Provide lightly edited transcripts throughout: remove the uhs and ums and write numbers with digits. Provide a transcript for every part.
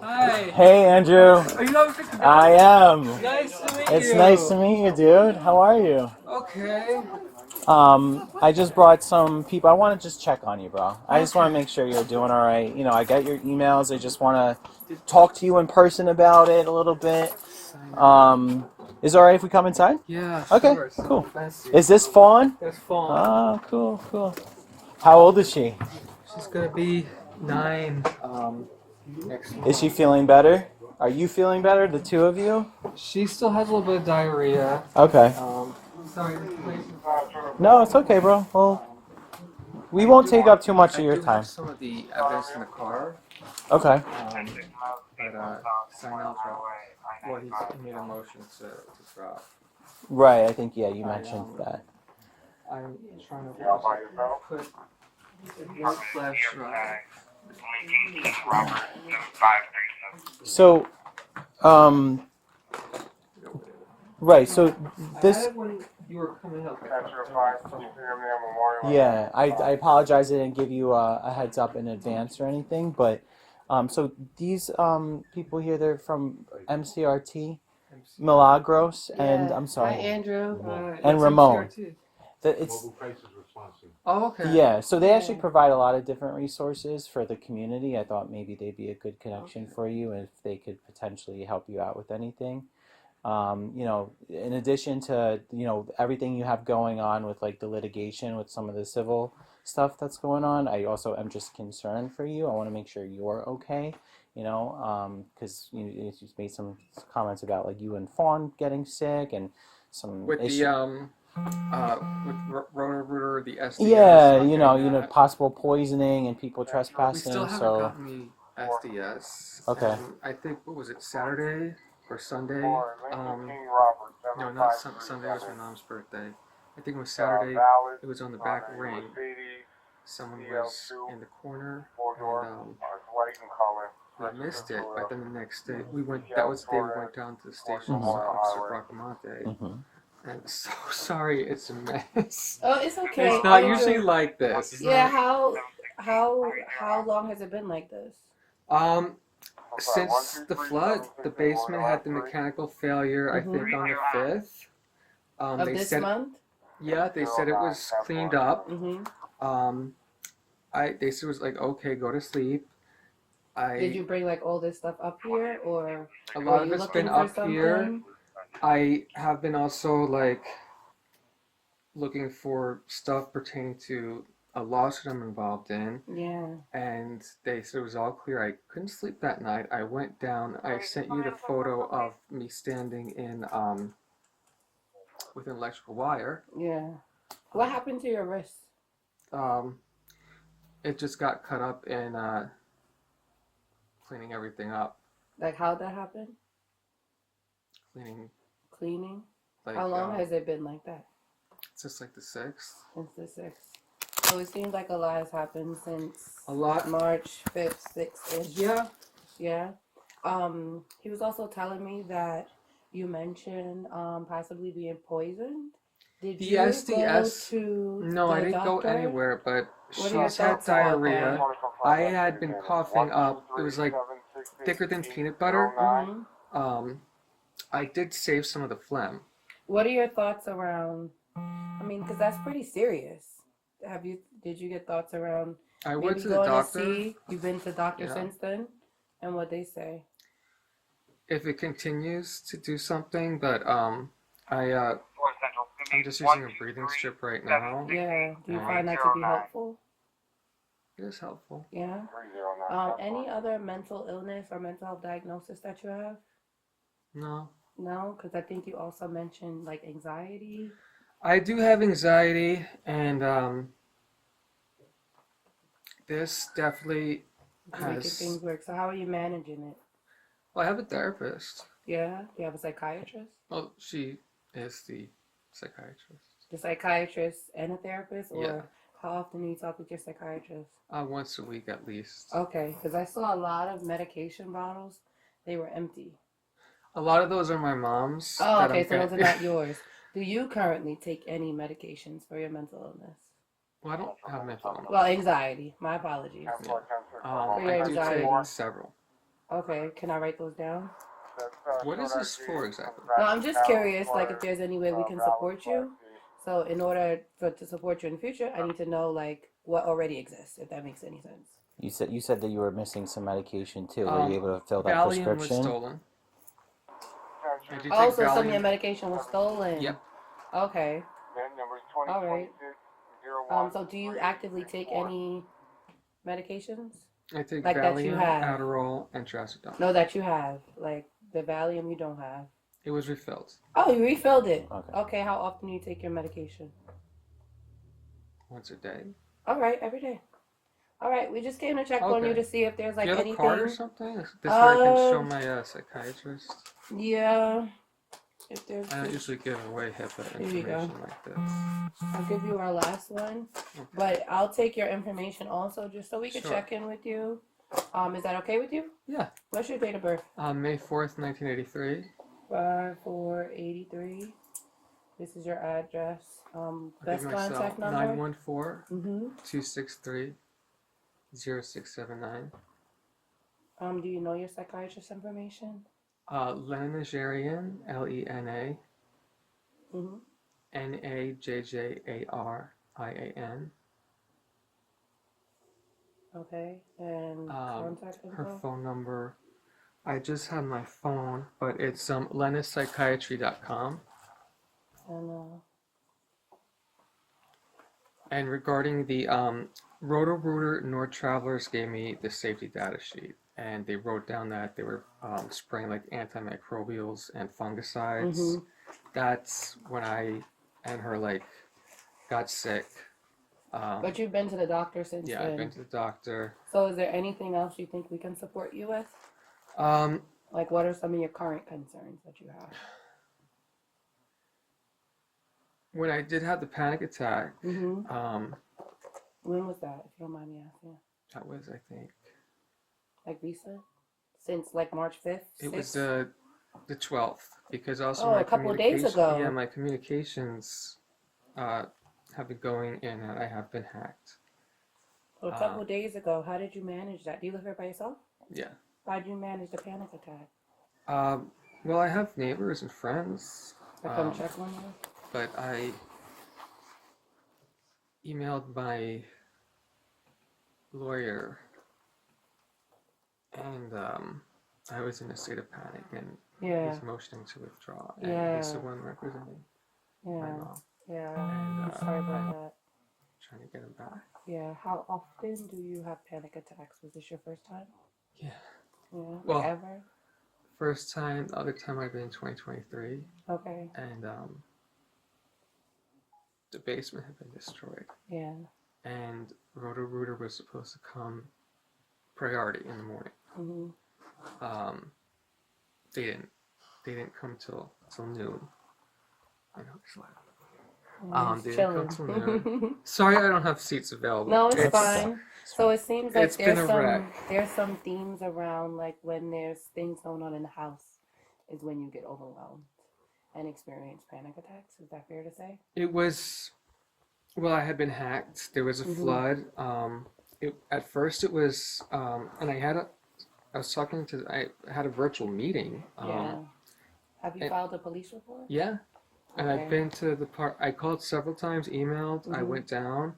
Hi. Hey, Andrew. Are you not picking I am. Nice to meet It's you. nice to meet you, dude. How are you? Okay. I just brought some people. I want to just check on you, bro. I just want to Okay. make sure you're doing all right. You know, I got your emails. I just want to talk to you in person about it a little bit. Is it all right if we come inside? Yeah, Okay, sure. So cool. fancy. Is this Fawn? That's fun. Oh, cool. How old is she? She's gonna be 9 next month. Is she feeling better? Are you feeling better, the two of you? She still has a little bit of diarrhea. Okay. Sorry. No, it's okay, bro. Well, we won't take up too much of your I do time. have some of the evidence in the car. Okay. But Sinatra, well, he made a motion to drop. Right, I think, yeah, you mentioned that. I'm trying to put the work flash drive. So, right, so I this, had it when you were coming up. yeah, I apologize I didn't give you a heads up in advance or anything, but, so these people here, they're from MCRT, Milagros, and I'm Hi, sorry, Andrew. and Ramon. It's Oh, okay. Yeah, so they actually Yeah. provide a lot of different resources for the community. I thought maybe they'd be a good connection Okay. for you if they could potentially help you out with anything. You know, in addition to, you know, everything you have going on with like the litigation with some of the civil stuff that's going on, I also am just concerned for you. I want to make sure you're okay, you know, because you made some comments about like you and Fawn getting sick and some With issues. the with Roto-Rooter, the SDS. Yeah, you know, possible poisoning and people We trespassing. still haven't So, gotten the SDS. okay. And I think, what was it, Saturday or Sunday? No, not Sunday. Was my mom's birthday. I think it was Saturday. It was on the back ring. Someone was in the corner, and we missed it. But then the next day, we went. That was the day we went down to the station to Officer Bracamonte. Mm-hmm. And so sorry, it's a mess. Oh, it's okay. It's not Andrew. usually like this. It's Yeah. not- How long has it been like this? Since the flood, the basement had the mechanical failure. I think on the 5th. Of They this said, month? yeah, they said it was cleaned up. Mm-hmm. They said it was like, okay, go to sleep. Did you bring like all this stuff up here, or A lot were of you it's looking been for up something? here. I have been also like looking for stuff pertaining to a lawsuit I'm involved in. Yeah. And they said it was all clear. I couldn't sleep that night. I went down. I sent you the photo of me standing in with an electrical wire. Yeah. What happened to your wrist? It just got cut up in cleaning everything up. Like, how'd that happen? Cleaning? Like, How long has it been like that? It's just like the 6th. Since the 6th. So it seems like a lot has happened since A lot. March 5th, 6th-ish. Yeah. Yeah. He was also telling me that you mentioned possibly being poisoned. Did The you SDS? go to No, the I didn't go doctor? anywhere, but What are your she's had thoughts about diarrhea. that? I had been coughing up. It was like thicker than peanut butter. Mm-hmm. I did save some of the phlegm. What are your thoughts around? I mean, because that's pretty serious. Did you get thoughts around? I maybe went to the going doctor. To see? You've been to the doctor Yeah. since then, and what they say? If it continues to do something, but I'm just using a breathing strip right now. Yeah. Do you find that to be helpful? It is helpful. Yeah. Any other mental illness or mental health diagnosis that you have? No. No, because I think you also mentioned like anxiety. I do have anxiety, and this definitely Making has. things work. So how are you managing it? Well, I have a therapist. Yeah. Do you have a psychiatrist? Well, she is the psychiatrist. The psychiatrist and a therapist, or Yeah. how often do you talk with your psychiatrist? Once a week at least. Okay, because I saw a lot of medication bottles. They were empty. A lot of those are my mom's. Oh, that okay, I'm so those are not yours. Do you currently take any medications for your mental illness? Well, I don't have mental illness. Well, anxiety. My apologies. Yeah. For your I do anxiety. take several. Okay, can I write those down? What is this for exactly? No, I'm just curious, like, if there's any way we can support you. So, in order to support you in the future, I need to know, like, what already exists, if that makes any sense. You said that you were missing some medication too. Were you able to fill that Valium was prescription? stolen. I do Oh, take so some of Valium. your medication was stolen. Yep. Okay. All right. So do you actively take any medications? I take Like that you Valium, have. Adderall, and Trazodone. No, that you have. Like the Valium you don't have. It was refilled Oh, you refilled it. Okay. Okay, how often do you take your medication? once a day. All right, every day. All right, we just came to check on you Okay. to see if there's like do you have anything. a card or something? This way I can show my psychiatrist. Yeah. If there's. I don't usually give away HIPAA Here you go. information like this. I'll give you our last one, Okay. but I'll take your information also just so we can Sure. check in with you. Is that okay with you? Yeah. What's your date of birth? May 4th, 1983. 5483. This is your address. Best contact number. 914 263 0679. Do you know your psychiatrist information? Lena Najarian, Lena Najjarian. Okay, and contact info. Her phone number. I just have my phone, but it's lenapsychiatry.com. And regarding the Roto-Rooter Nord Travelers gave me the safety data sheet, and they wrote down that they were spraying like antimicrobials and fungicides. That's when I and her like got sick. But you've been to the doctor since Yeah, then. I've been to the doctor. So is there anything else you think we can support you with? Like what are some of your current concerns that you have? When I did have the panic attack, When was that, if you don't mind me asking? that was, I think, Like recent? Since like March 5th? it was 6th? the 12th, because also Oh, my a couple of days communication- ago. Yeah, my communications have been going in and I have been hacked. Well, a couple of days ago. How did you manage that? Do you live here by yourself? Yeah. How did you manage the panic attack? Well, I have neighbors and friends, To come check on you? but I emailed my lawyer, and I was in a state of panic, and Yeah. he's motioning to withdraw, and Yeah. he's the one representing my Yeah. mom, Yeah. and I'm sorry about that. trying to get him back. Yeah. How often do you have panic attacks? Was this your first time? Yeah. Yeah. Well- Like ever? First time, the other time I've been in 2023, Okay. and the basement had been destroyed, Yeah. and Roto-Rooter was supposed to come priority in the morning. They didn't come till noon. I know it's loud. They didn't come till noon. Sorry, I don't have seats available. No, it's fine. So it seems like it's been a wreck. there's some themes around like when there's things going on in the house is when you get overwhelmed and experience panic attacks. Is that fair to say? It was, well, I had been hacked. There was a flood. At first it was, and I had a virtual meeting. Yeah. Have you filed a police report? Yeah. And Okay. I've been to the park. I called several times, emailed. I went down.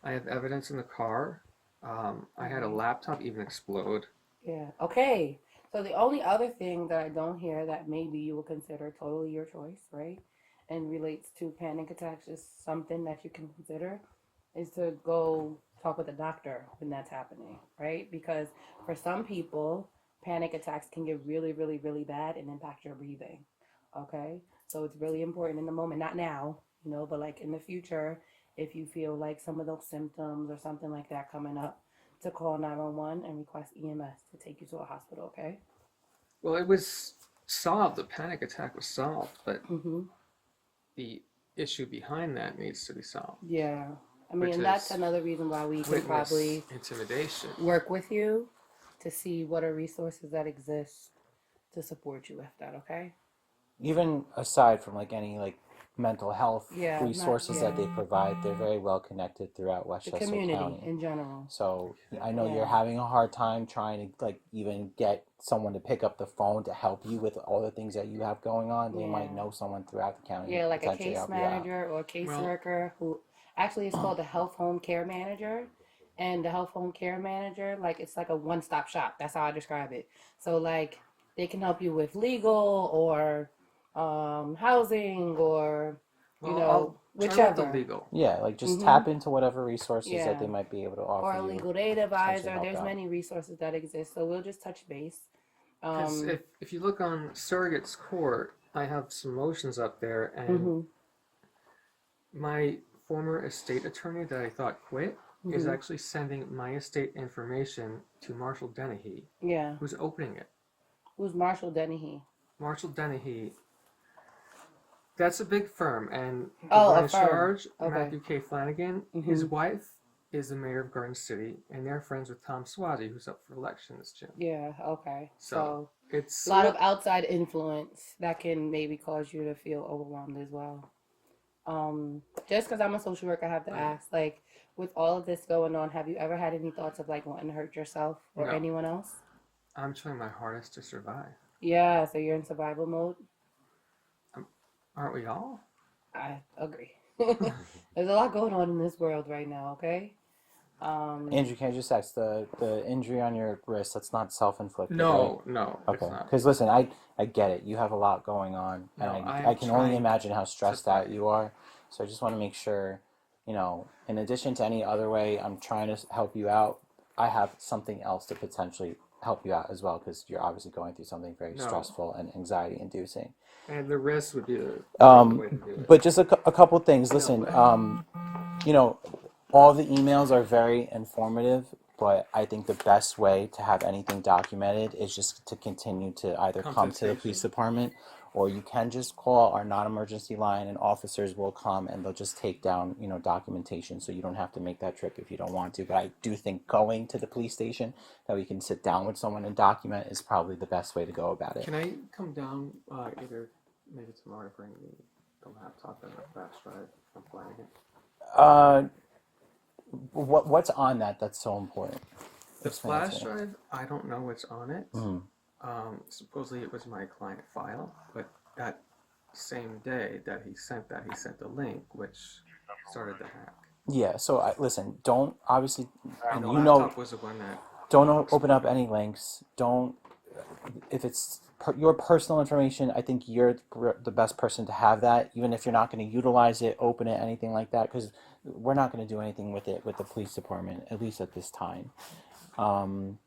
I have evidence in the car. I had a laptop even explode. Yeah. Okay. So the only other thing that I don't hear that maybe you will consider totally your choice, right? And relates to panic attacks is something that you can consider is to go talk with a doctor when that's happening, right? Because for some people, panic attacks can get really, really, really bad and impact your breathing. Okay? So it's really important in the moment, not now, but like in the future, if you feel like some of those symptoms or something like that coming up, to call 911 and request EMS to take you to a hospital, okay? Well, it was solved. The panic attack was solved, but the issue behind that needs to be solved. Yeah. I mean, Which and that's is another reason why we can Witness probably intimidation. work with you to see what are resources that exist to support you with that, okay? Even aside from like any like mental health Yeah, not resources that they yeah. provide. They're very well connected throughout The Westchester community County. in general. So I know you're Yeah. having a hard time trying to like even get someone to pick up the phone to help you with all the things that you have going on. They might Yeah. know someone throughout the county who Yeah, could like a potentially case help you out. manager or a Well, caseworker who actually is called the health home care manager. And the health home care manager, like it's like a one stop shop. That's how I describe it. So like they can help you with legal or housing or you well, know I'll try with the whichever. legal. Yeah, like just Mhm. tap into whatever resources that Yeah. they might be able to Or offer a you, legal aid potentially advisor. help There's out. many resources that exist. So we'll just touch base. Because Um. if you look on Surrogates Court, I have some motions up there, and Mhm. my former estate attorney that I thought quit is Mhm. actually sending my estate information to Marshall Dennehy, Yeah. who's opening it. Who's Marshall Dennehy? Marshall Dennehy, that's a big firm, and the Oh, one a in firm. charge, Okay. Matthew K. Flanagan, his Mhm. wife is the mayor of Garden City, and they're friends with Tom Swazi, who's up for election this June. Yeah. Okay. So So it's a sort lot of of outside influence that can maybe cause you to feel overwhelmed as well. Just because I'm a social worker, I have to ask, like, with all of this going on, have you ever had any thoughts of like wanting to hurt yourself or no. anyone else? I'm trying my hardest to survive. Yeah, so you're in survival mode. Aren't we all? I agree. There's a lot going on in this world right now. Okay. Um, Andrew, can I just ask the injury on your wrist? That's not self-inflicted, right? No, no, it's Okay, not. because listen, I get it. You have a lot going on, and No, I I am can only trying imagine how to stressed out fight. you are. So I just want to make sure, in addition to any other way I'm trying to help you out, I have something else to potentially help you out as well, because you're obviously going through something very No, stressful and anxiety inducing. and the rest would be the Um, way to do it. but just a couple things. No, Listen, but you know, all the emails are very informative, but I think the best way to have anything documented is just to continue to either come to come the to the police station. department, or you can just call our non-emergency line and officers will come and they'll just take down, documentation, so you don't have to make that trip if you don't want to. But I do think going to the police station that we can sit down with someone and document is probably the best way to go about it. Can I come down either maybe tomorrow to bring the laptop and the flash drive from Flanagan? Uh, what's on that that's so important? The Explain it to flash me. drive, I don't know what's on it. Mhm. Supposedly it was my client file, but that same day that he sent the link, which started the hack. Yeah, so listen, don't obviously, And and the you know, laptop was the one that don't open up any links. Don't, if it's your personal information, I think you're the best person to have that, even if you're not going to utilize it, open it, anything like that, because we're not going to do anything with it with the police department, at least at this time. Um,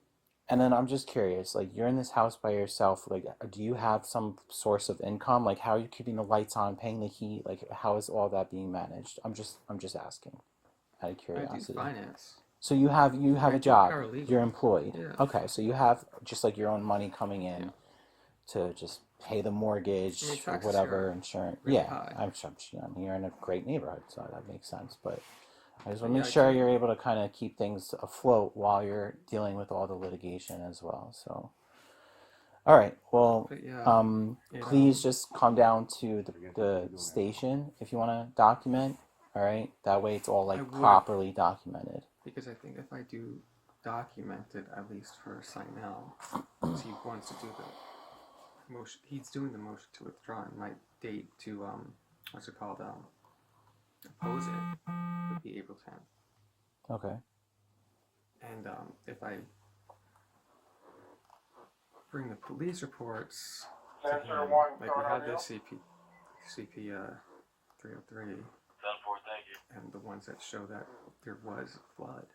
and then I'm just curious, like you're in this house by yourself, like do you have some source of income? Like how are you keeping the lights on, paying the heat? Like how is all that being managed? I'm just asking out of I do curiosity. finance. So you have I a do job. You're paralegal. employed. Yeah, Okay, so you have just like your own money coming yeah. in to just pay the I mean, mortgage or taxes here whatever are insurance. really Yeah, high. I'm here in a great neighborhood, so that makes sense. But I just But want to yeah, make I sure do. you're able to kind of keep things afloat while you're dealing with all the litigation as well. So, all right. Well, But yeah, please just come down to the station if you want to document. All right. That way, it's all I like would properly documented. because I think if I do document it, at least for Sinel, because he wants to do the motion, he's doing the motion to withdraw and my date to what's it called, oppose it would be April 10th. Okay. And if I bring the police reports to him, like we had the CP 303, and the ones that show that there was flood.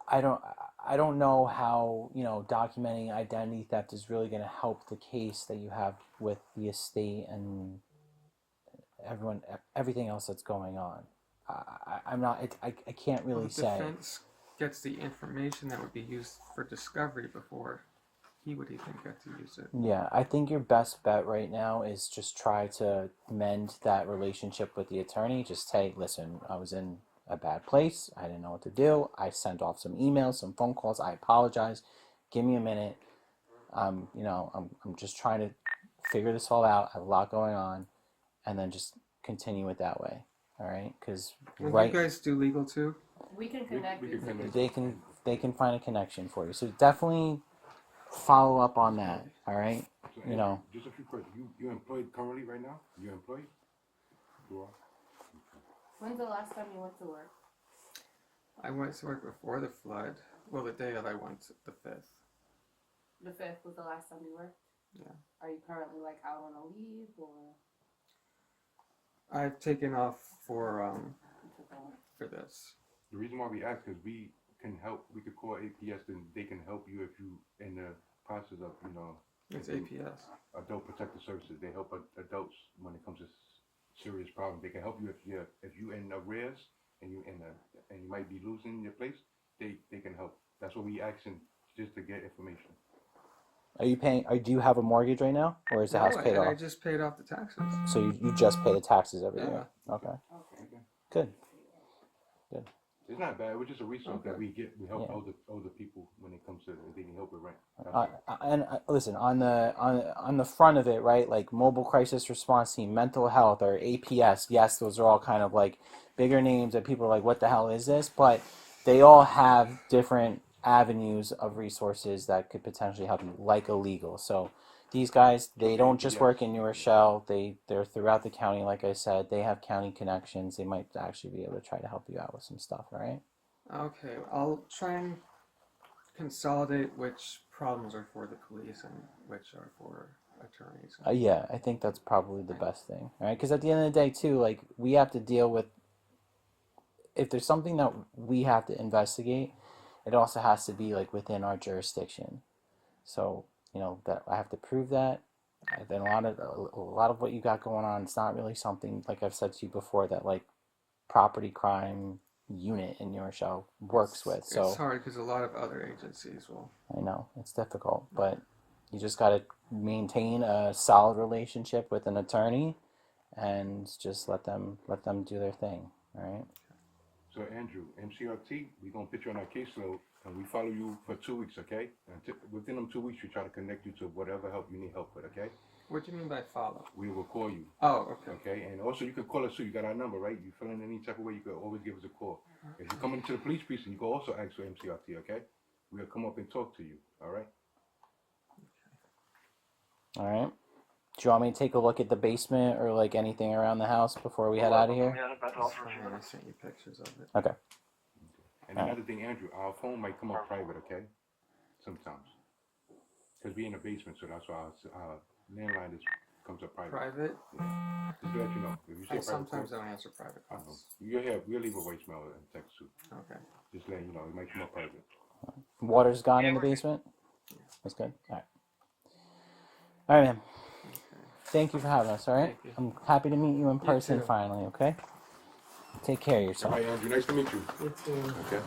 I don't I don't know how, documenting identity theft is really going to help the case that you have with the estate and everything else that's going on. I'm not I can't Well, really the say. defense gets the information that would be used for discovery before he would even get to use it. Yeah, I think your best bet right now is just try to mend that relationship with the attorney. Just say, listen, I was in a bad place. I didn't know what to do. I sent off some emails, some phone calls. I apologize. Give me a minute. I'm just trying to figure this all out. I have a lot going on, and then just continue it that way. All right, because And right, you guys do legal too? We can connect we you. can connect. they can find a connection for you. So definitely follow up on that. All right, So, you know. just a few questions. You employed currently right now? You employed? You are? When's the last time you went to work? I went to work before the flood. Well, the day that I went, the 5th. The 5th was the last time you worked? Yeah. Are you currently like out on a leave or? I've taken off for this. The reason why we ask is we can help. We could call APS and they can help you if you in the process of It's APS. Adult Protective Services. They help adults when it comes to serious problems. They can help you if you in arrears and you might be losing your place. They can help. That's what we asking just to get information. Are you paying? Do you have a mortgage right now, or is the house paid off? I just paid off the taxes. So you just pay the taxes every Yeah. year. Okay. Okay. Good. It's not bad. It's just a resource that we help Yeah. older people when it comes to they need help with rent. Listen, on the front of it, right? Like mobile crisis response team, mental health, or APS. Yes, those are all kind of like bigger names that people are like, "What the hell is this?" But they all have different avenues of resources that could potentially help you, like illegal. So these guys, they don't just work in New Rochelle. They're throughout the county. Like I said, they have county connections. They might actually be able to try to help you out with some stuff. All right. Okay, I'll try and consolidate which problems are for the police and which are for attorneys. Yeah, I think that's probably the best thing, all right? Because at the end of the day, too, like we have to deal with. If there's something that we have to investigate, it also has to be like within our jurisdiction. So that I have to prove that. And then a lot of what you got going on, it's not really something like I've said to you before that like property crime unit in New Rochelle works with. So it's hard because a lot of other agencies will. I know it's difficult, but you just got to maintain a solid relationship with an attorney, and just let them do their thing. All right. So Andrew, MCRT, we're gonna put you on our caseload and we follow you for 2 weeks, okay? And within them 2 weeks, we try to connect you to whatever help you need help with, okay? What do you mean by follow? We will call you, Oh, okay. okay? And also, you can call us too. You got our number, right? You feeling any type of way, you can always give us a call. If you come into the police precinct, you can also ask for MCRT, okay? We'll come up and talk to you, all right? All right. Do you want me to take a look at the basement or like anything around the house before we head out of here? That's fine. I sent you pictures of it. Okay. And another thing, Andrew, our phone might come up private, okay? Sometimes. Because we in the basement, so that's why our landline comes up private. Private? Yeah. Just to let you know. If you say private Sometimes call, I don't answer private I know. calls. We'll leave a voicemail and text too. Okay. Just letting you know, it might come up private. Water's gone in the basement? That's good. All right. All right, man. Thank you for having us, all right? Thank you. I'm happy to meet you in person too. finally, okay? Take care of yourself. All right, Andrew, nice to meet you. You too. Okay.